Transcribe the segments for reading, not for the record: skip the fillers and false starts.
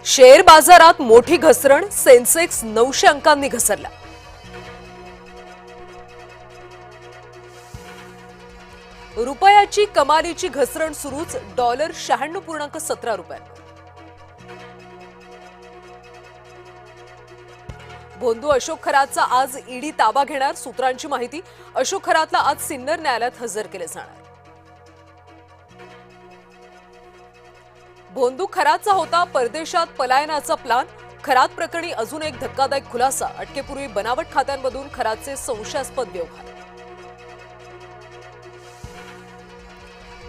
Share बाजारात मोठी घसरण, सेन्सेक्स 900 अंकांनी घसरला। रुपयाची कमालीची घसरण सुरूच, डॉलर 96.17 रुपयांवर। भोंदू अशोक खरातचा आज ईडी ताबा घेणार, सूत्रांची माहिती। अशोक खरातला आज सिन्नर न्यायालयात हजर केले जाणार। भोंदू खरातचा होता परदेशात पलायनाचा प्लान। खरात प्रकरणी अजून एक धक्कादायक खुलासा, अटकेपूर्वी बनावट खात्यांमधून खरातचे संशयास्पद व्यवहार।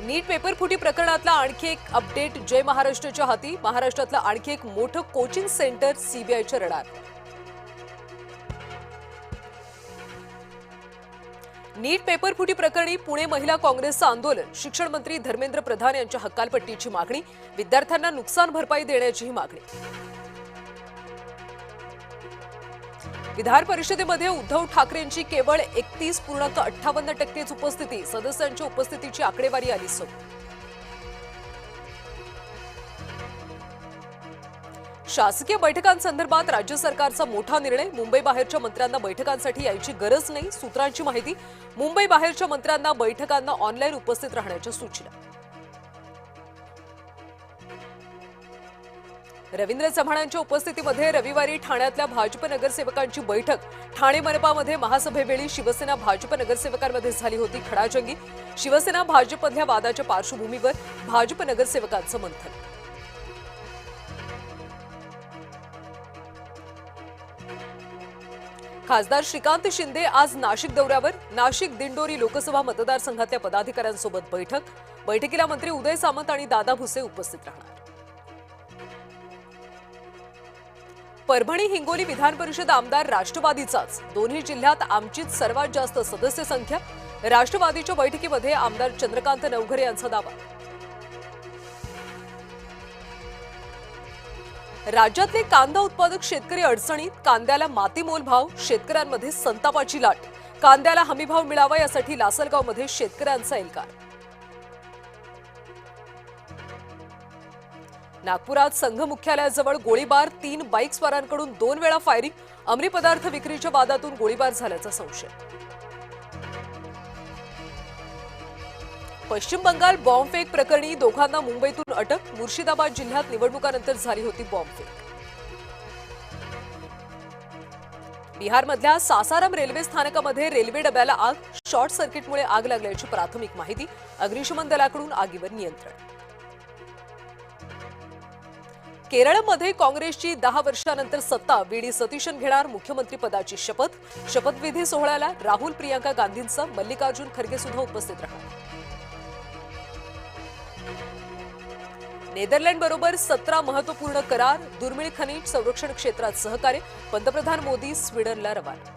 नीट पेपर फुटी प्रकरणातला आणखी एक अपडेट जय महाराष्ट्राच्या हाती। महाराष्ट्रातलं आणखी एक मोठं कोचिंग सेंटर सीबीआयच्या रडार। नीट पेपर फुटी प्रकरणी पुणे महिला काँग्रेसचं आंदोलन, शिक्षण मंत्री धर्मेंद्र प्रधान यांच्या हक्कालपट्टीची मागणी, विद्यार्थ्यांना नुकसान भरपाई देण्याचीही मागणी। विधान परिषदेमध्ये उद्धव ठाकरेंची केवळ 31.58% उपस्थिती, सदस्यांच्या उपस्थितीची आकडेवारी आली समोर। शासकीय बैठकांसंदर्भात राज्य सरकारचा मोठा निर्णय, मुंबई बाहेरच्या मंत्र्यांना बैठकांसाठी यायची गरज नाही, सूत्रांची माहिती। मुंबई बाहेरच्या मंत्र्यांना बैठकांना ऑनलाईन उपस्थित राहण्याच्या सूचना। रवींद्र चव्हाणांच्या उपस्थितीमध्ये रविवारी ठाण्यातल्या भाजप नगरसेवकांची बैठक। ठाणे मनपामध्ये महासभेवेळी शिवसेना भाजप नगरसेवकांमध्ये झाली होती खडाजंगी। शिवसेना भाजपमधल्या वादाच्या पार्श्वभूमीवर भाजप नगरसेवकांचं मंथन। खासदार श्रीकांत शिंदे आज नाशिक दौऱ्यावर। नाशिक दिंडोरी लोकसभा मतदारसंघातल्या पदाधिकाऱ्यांसोबत बैठक। बैठकीला मंत्री उदय सामंत आणि दादा भुसे उपस्थित राहणार। परभणी हिंगोली विधान परिषद आमदार राष्ट्रवादीचाच, दोन्ही जिल्ह्यात आमचीच सर्वात जास्त सदस्य संख्या। राष्ट्रवादीच्या बैठकीमध्ये आमदार चंद्रकांत नवघरे यांचा दावा। राज्यातले कांदा उत्पादक शेतकरी अडचणीत, कांद्याला मातीमोल भाव, शेतकऱ्यांमध्ये संतापाची लाट। कांद्याला हमीभाव मिळावा यासाठी लासलगावमध्ये शेतकऱ्यांचा एल्गार। नागपुरात संघ मुख्यालयाजवळ गोळीबार, 3 बाईक स्वारांकडून 2 वेळा फायरिंग। अंमली पदार्थ विक्रीच्या वादातून गोळीबार झाल्याचा संशय। पश्चिम बंगाल बॉम्बफेक प्रकरणी दोघांना मुंबईतून अटक। मुर्शिदाबाद जिल्ह्यात निवडणुकानंतर झाली होती बॉम्बफेक। बिहारमधल्या सासाराम रेल्वे स्थानकामध्ये रेल्वे डब्याला आग, शॉर्ट सर्किटमुळे आग लागल्याची प्राथमिक माहिती। अग्निशमन दलाकडून आगीवर नियंत्रण। केरळमध्ये काँग्रेसची 10 वर्षांनंतर सत्ता, व्ही.डी. सतीशन घेणार मुख्यमंत्रीपदाची शपथ। शपथविधी सोहळ्याला राहुल, प्रियंका गांधींसह मल्लिकार्जुन खरगे सुद्धा उपस्थित राहणार। नेदरलँडबरोबर 17 महत्वपूर्ण करार, दुर्मिळ खनिज संरक्षण क्षेत्रात सहकार्य। पंतप्रधान मोदी स्वीडनला रवाना।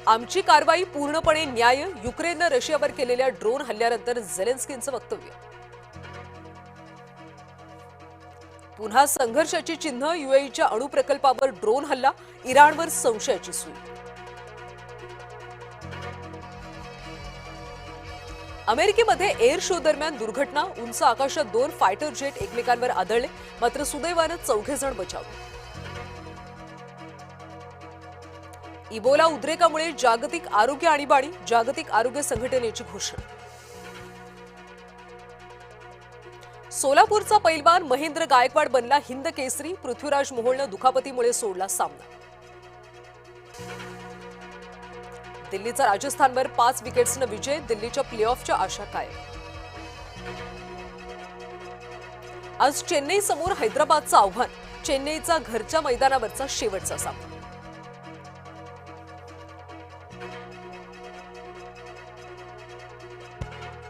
आमची कारवाई पूर्णपणे न्याय, युक्रेननं रशियावर केलेल्या ड्रोन हल्ल्यानंतर झेलेन्स्कींचं वक्तव्य। पुन्हा संघर्षाची चिन्ह, यूएईच्या अणुप्रकल्पावर ड्रोन हल्ला, इराणवर संशयाची सूड। अमेरिकेमध्ये एअर शो दरम्यान दुर्घटना, उंच आकाशात 2 फायटर जेट एकमेकांवर आदळले, मात्र सुदैवानं 4 जण बचावले। इबोला उद्रेकामुळे जागतिक आरोग्य आणीबाणी, जागतिक आरोग्य संघटनेची घोषणा। सोलापूरचा पैलवान महेंद्र गायकवाड बनला हिंद केसरी, पृथ्वीराज मोहोळनं दुखापतीमुळे सोडला सामना। दिल्लीचा राजस्थानवर 5 विकेट्सनं विजय, दिल्लीच्या प्लेऑफच्या आशा कायम। आज चेन्नई समोर हैदराबादचं आव्हान, चेन्नईचा घरच्या मैदानावरचा शेवटचा सामना।